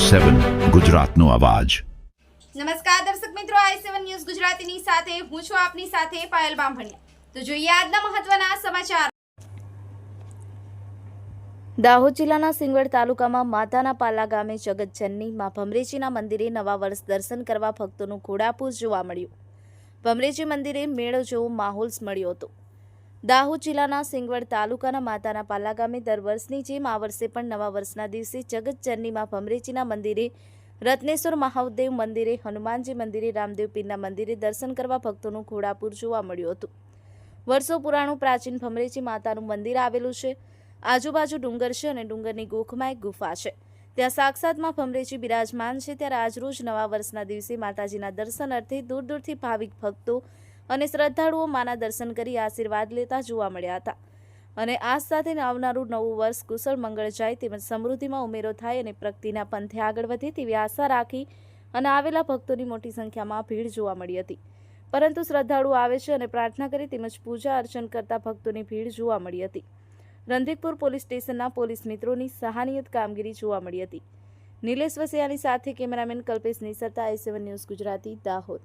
7 ગુજરાતનો અવાજ। નમસ્કાર દર્શક મિત્રો, i7 ન્યૂઝ ગુજરાતીની સાથે હું છું આપની સાથે પાયલ બામભણિયા। તો જોઈએ આજના મહત્વના સમાચાર। દાહોદ જિલ્લાના સિંગવડ તાલુકામાં માતાના પાલા ગામે જગતજનની માં ભમરેજીના મંદિરે નવા વર્ષ દર્શન કરવા ભક્તોનું ઘોડાપુર જોવા મળ્યું। ભમરેજી મંદિરે મેળો જેવો માહોલ મળ્યો હતો। દાહોદ જિલ્લાના સિંગવડ તાલુકાના માતાના પાલા ગામે દર વર્ષની જેમ આ વર્ષે પણ નવા વર્ષના દિવસે જગતજનની માં ભમરેજીના મંદિરે, રત્નેશ્વર મહાદેવ મંદિરે, હનુમાનજી મંદિરે, રામદેવ પીરના મંદિરે દર્શન કરવા ભક્તોનું ઘોડાપુર જોવા મળ્યું હતું। વર્ષો પુરાણું પ્રાચીન ભમરેજી માતાનું મંદિર આવેલું છે। આજુબાજુ ડુંગર છે અને ડુંગરની ગોખમાં એક ગુફા છે। ત્યાં સાક્ષાતમાં ભમરેજી બિરાજમાન છે। ત્યારે આજરોજ નવા વર્ષના દિવસે માતાજીના દર્શન અર્થે દૂર દૂરથી ભાવિક ભક્તો અને શ્રદ્ધાળુઓ માના દર્શન કરી આશીર્વાદ લેતા જોવા મળ્યા હતા। અને આ સાથે આવનારું નવું વર્ષ કુશળ મંગળ જાય તેમજ સમૃદ્ધિમાં ઉમેરો થાય અને પ્રગતિના પંથે આગળ વધે તેવી આશા રાખી અને આવેલા ભક્તોની મોટી સંખ્યામાં ભીડ જોવા મળી હતી। પરંતુ શ્રદ્ધાળુઓ આવે છે અને પ્રાર્થના કરી તેમજ પૂજા અર્ચન કરતા ભક્તોની ભીડ જોવા મળી હતી। રંધીકપુર પોલીસ સ્ટેશનના પોલીસ મિત્રોની સહાનિયત કામગીરી જોવા મળી હતી। નિલેશ વસિયાની સાથે cameraman Kalpesh નિસરતા, i7 news Gujarati, Dahod.